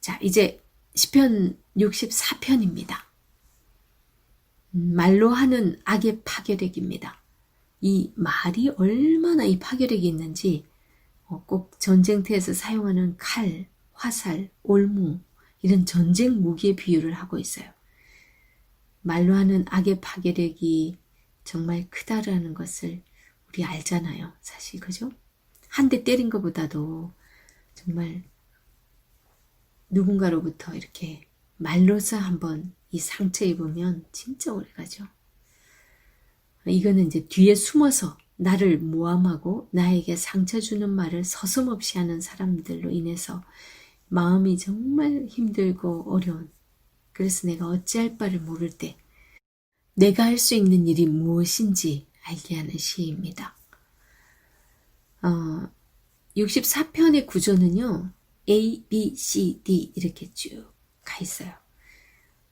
자, 이제 시편 64편입니다. 말로 하는 악의 파괴력입니다. 이 말이 얼마나 이 파괴력이 있는지 꼭 전쟁터에서 사용하는 칼, 화살, 올무 이런 전쟁 무기의 비유를 하고 있어요. 말로 하는 악의 파괴력이 정말 크다라는 것을 우리 알잖아요. 사실 그죠? 한 대 때린 것보다도 정말 누군가로부터 이렇게 말로서 한번 이 상처 입으면 진짜 오래가죠. 이거는 이제 뒤에 숨어서 나를 모함하고 나에게 상처 주는 말을 서슴없이 하는 사람들로 인해서 마음이 정말 힘들고 어려운, 그래서 내가 어찌할 바를 모를 때 내가 할 수 있는 일이 무엇인지 알게 하는 시입니다. 64편의 구조는요. A, B, C, D 이렇게 쭉 가 있어요.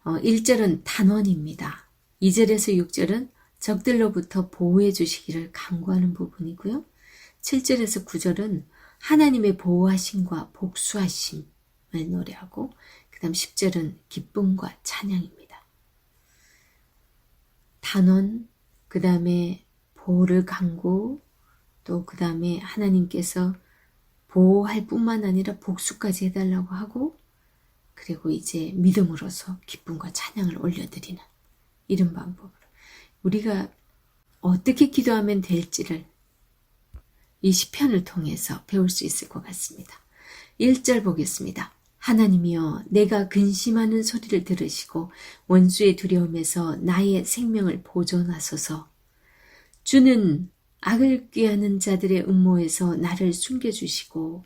1절은 단원입니다. 2절에서 6절은 적들로부터 보호해 주시기를 간구하는 부분이고요. 7절에서 9절은 하나님의 보호하심과 복수하심을 노래하고 그 다음 10절은 기쁨과 찬양입니다. 단원, 그 다음에 보호를 간구, 또 그 다음에 하나님께서 보호할 뿐만 아니라 복수까지 해달라고 하고, 그리고 이제 믿음으로써 기쁨과 찬양을 올려드리는 이런 방법으로 우리가 어떻게 기도하면 될지를 이 시편을 통해서 배울 수 있을 것 같습니다. 1절 보겠습니다. 하나님이여 내가 근심하는 소리를 들으시고 원수의 두려움에서 나의 생명을 보존하소서. 주는 악을 꾀하는 자들의 음모에서 나를 숨겨주시고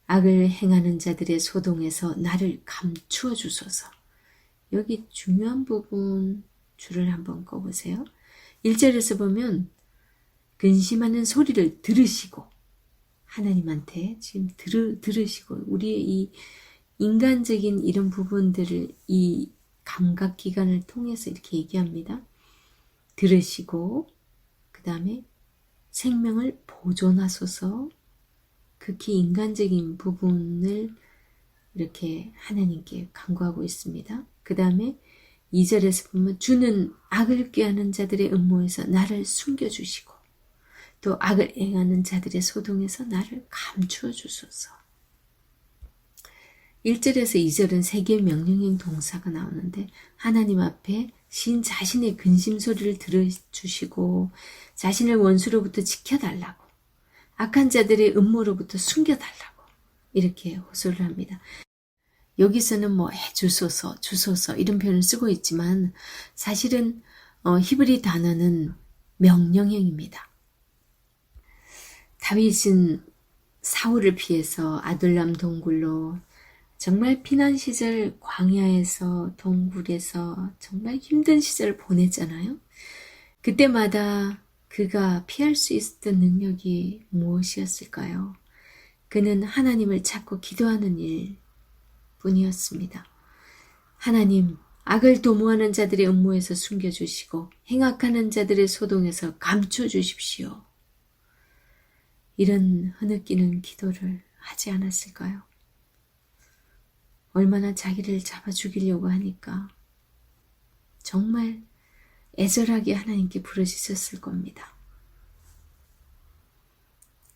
악을 행하는 자들의 소동에서 나를 감추어 주소서. 여기 중요한 부분 줄을 한번 꺼보세요. 1절에서 보면 근심하는 소리를 들으시고 하나님한테 지금 들으시고 우리의 이 인간적인 이런 부분들을 이 감각기관을 통해서 이렇게 얘기합니다. 들으시고 그 다음에 생명을 보존하소서. 극히 인간적인 부분을 이렇게 하나님께 간구하고 있습니다. 그 다음에 2절에서 보면 주는 악을 꾀하는 자들의 음모에서 나를 숨겨주시고 또 악을 행하는 자들의 소동에서 나를 감추어 주소서. 1절에서 2절은 세 개의 명령형 동사가 나오는데 하나님 앞에 신 자신의 근심 소리를 들어주시고 자신을 원수로부터 지켜달라고 악한 자들의 음모로부터 숨겨달라고 이렇게 호소를 합니다. 여기서는 뭐 해주소서, 주소서 이런 표현을 쓰고 있지만 사실은 히브리 단어는 명령형입니다. 다윗은 사울을 피해서 아둘람 동굴로 정말 피난 시절 광야에서 동굴에서 정말 힘든 시절을 보냈잖아요. 그때마다 그가 피할 수 있었던 능력이 무엇이었을까요? 그는 하나님을 찾고 기도하는 일 뿐이었습니다. 하나님, 악을 도모하는 자들의 음모에서 숨겨주시고 행악하는 자들의 소동에서 감춰주십시오. 이런 흐느끼는 기도를 하지 않았을까요? 얼마나 자기를 잡아 죽이려고 하니까 정말 애절하게 하나님께 부르짖었을 겁니다.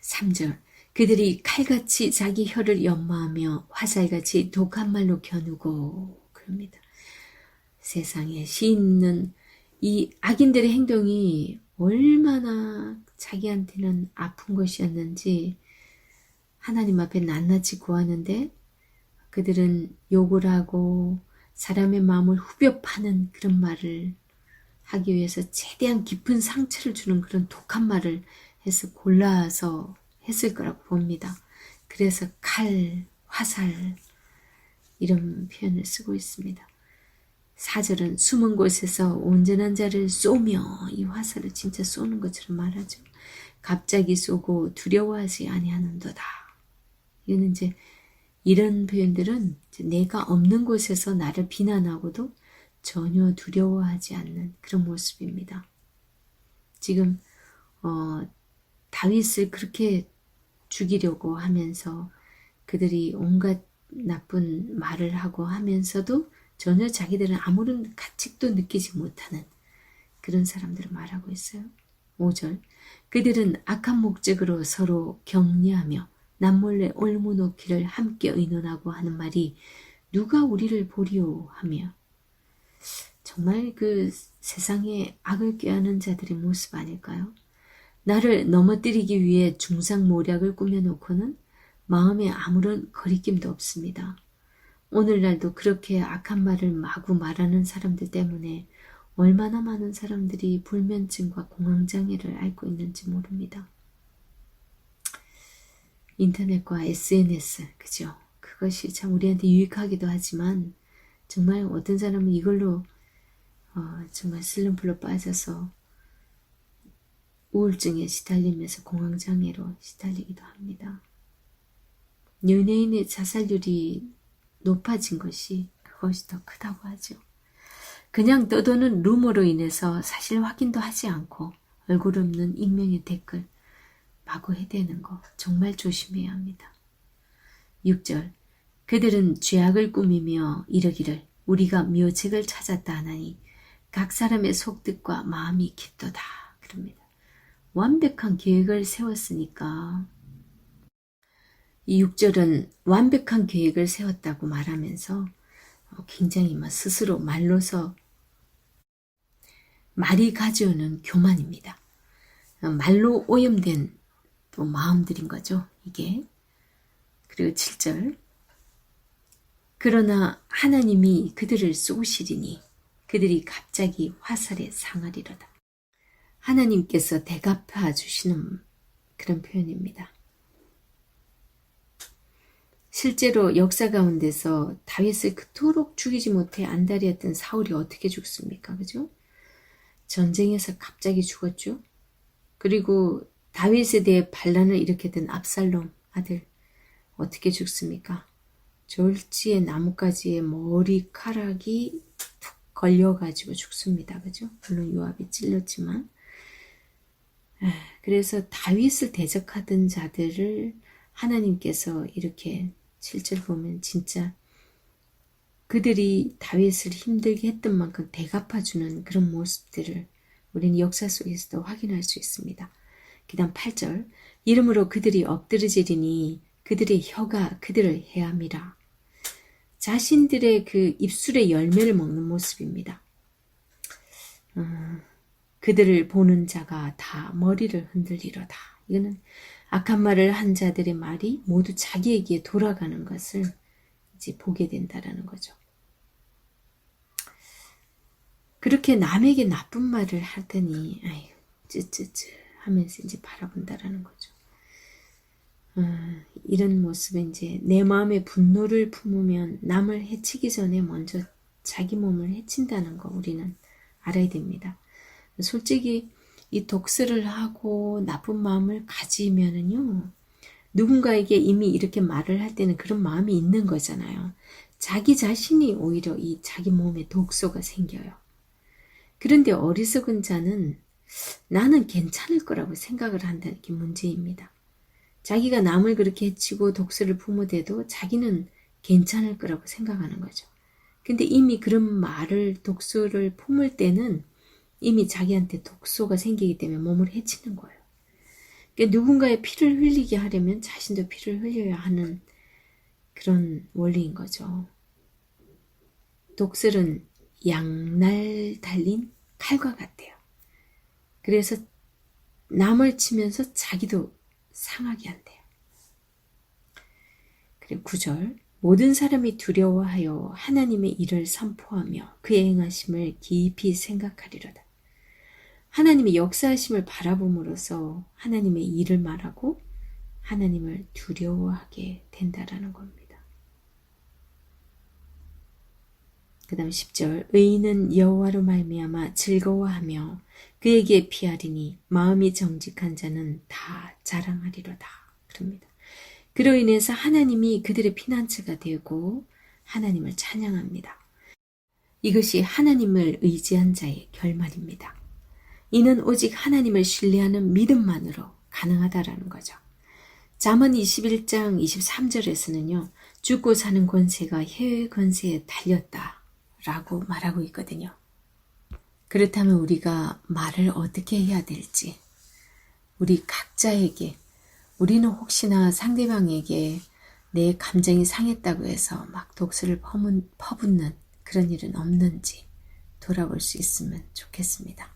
3절 그들이 칼같이 자기 혀를 연마하며 화살같이 독한 말로 겨누고 그럽니다. 세상에 시 있는 이 악인들의 행동이 얼마나 자기한테는 아픈 것이었는지 하나님 앞에 낱낱이 구하는데 그들은 욕을 하고 사람의 마음을 후벼 파는 그런 말을 하기 위해서 최대한 깊은 상처를 주는 그런 독한 말을 해서 골라서 했을 거라고 봅니다. 그래서 칼, 화살 이런 표현을 쓰고 있습니다. 4절은 숨은 곳에서 온전한 자를 쏘며 이 화살을 진짜 쏘는 것처럼 말하죠. 갑자기 쏘고 두려워하지 아니하는도다. 이거는 이제 이런 표현들은 내가 없는 곳에서 나를 비난하고도 전혀 두려워하지 않는 그런 모습입니다. 지금 다윗을 그렇게 죽이려고 하면서 그들이 온갖 나쁜 말을 하고 하면서도 전혀 자기들은 아무런 가책도 느끼지 못하는 그런 사람들을 말하고 있어요. 5절 그들은 악한 목적으로 서로 격려하며 남몰래 올무놓기를 함께 의논하고 하는 말이 누가 우리를 보리오 하며 정말 그 세상에 악을 꾀하는 자들의 모습 아닐까요? 나를 넘어뜨리기 위해 중상모략을 꾸며놓고는 마음에 아무런 거리낌도 없습니다. 오늘날도 그렇게 악한 말을 마구 말하는 사람들 때문에 얼마나 많은 사람들이 불면증과 공황장애를 앓고 있는지 모릅니다. 인터넷과 SNS, 그죠? 그것이 참 우리한테 유익하기도 하지만 정말 어떤 사람은 이걸로 정말 슬럼프로 빠져서 우울증에 시달리면서 공황장애로 시달리기도 합니다. 연예인의 자살률이 높아진 것이 그것이 더 크다고 하죠. 그냥 떠도는 루머로 인해서 사실 확인도 하지 않고 얼굴 없는 익명의 댓글 마구 해대는 거 정말 조심해야 합니다. 6절 그들은 죄악을 꾸미며 이르기를 우리가 묘책을 찾았다 하나니 각 사람의 속뜻과 마음이 깊도다 그럽니다. 완벽한 계획을 세웠으니까 이 6절은 완벽한 계획을 세웠다고 말하면서 굉장히 스스로 말로서 말이 가져오는 교만입니다. 말로 오염된 또 마음들인 거죠. 이게. 그리고 7절 그러나 하나님이 그들을 쏘시리니 그들이 갑자기 화살에 상하리로다. 하나님께서 대갚아 주시는 그런 표현입니다. 실제로 역사 가운데서 다윗을 그토록 죽이지 못해 안달이었던 사울이 어떻게 죽습니까? 그죠? 전쟁에서 갑자기 죽었죠. 그리고 다윗에 대해 반란을 일으켰던 압살롬 아들 어떻게 죽습니까? 졸지에 나뭇가지에 머리카락이 툭 걸려가지고 죽습니다. 그죠? 물론 요압이 찔렸지만 그래서 다윗을 대적하던 자들을 하나님께서 이렇게 실제로 보면 진짜 그들이 다윗을 힘들게 했던 만큼 대갚아주는 그런 모습들을 우리는 역사 속에서도 확인할 수 있습니다. 그 다음 8절 이러므로 그들이 엎드러지리니 그들의 혀가 그들을 해함이라. 자신들의 그 입술의 열매를 먹는 모습입니다. 그들을 보는 자가 다 머리를 흔들리로다. 이거는 악한 말을 한 자들의 말이 모두 자기에게 돌아가는 것을 이제 보게 된다라는 거죠. 그렇게 남에게 나쁜 말을 하더니 아유 쯔쯔쯔 하면서 이제 바라본다라는 거죠. 이런 모습은 이제 내 마음에 분노를 품으면 남을 해치기 전에 먼저 자기 몸을 해친다는 거 우리는 알아야 됩니다. 솔직히 이 독서를 하고 나쁜 마음을 가지면은요 누군가에게 이미 이렇게 말을 할 때는 그런 마음이 있는 거잖아요. 자기 자신이 오히려 이 자기 몸에 독소가 생겨요. 그런데 어리석은 자는 나는 괜찮을 거라고 생각을 한다는 게 문제입니다. 자기가 남을 그렇게 해치고 독소를 품어대도 자기는 괜찮을 거라고 생각하는 거죠. 근데 이미 그런 말을 독소를 품을 때는 이미 자기한테 독소가 생기기 때문에 몸을 해치는 거예요. 그러니까 누군가의 피를 흘리게 하려면 자신도 피를 흘려야 하는 그런 원리인 거죠. 독설은 양날 달린 칼과 같아요. 그래서 남을 치면서 자기도 상하게 한대요. 그리고 9절 모든 사람이 두려워하여 하나님의 일을 선포하며 그의 행하심을 깊이 생각하리로다. 하나님의 역사하심을 바라봄으로써 하나님의 일을 말하고 하나님을 두려워하게 된다라는 겁니다. 그 다음 10절 의인은 여호와로 말미암아 즐거워하며 그에게 피하리니 마음이 정직한 자는 다 자랑하리로다. 그럽니다. 그로 인해서 하나님이 그들의 피난처가 되고 하나님을 찬양합니다. 이것이 하나님을 의지한 자의 결말입니다. 이는 오직 하나님을 신뢰하는 믿음만으로 가능하다라는 거죠. 잠언 21장 23절에서는요. 죽고 사는 권세가 혀의 권세에 달렸다 라고 말하고 있거든요. 그렇다면 우리가 말을 어떻게 해야 될지, 우리 각자에게, 우리는 혹시나 상대방에게 내 감정이 상했다고 해서 막 독설을 퍼붓는 그런 일은 없는지 돌아볼 수 있으면 좋겠습니다.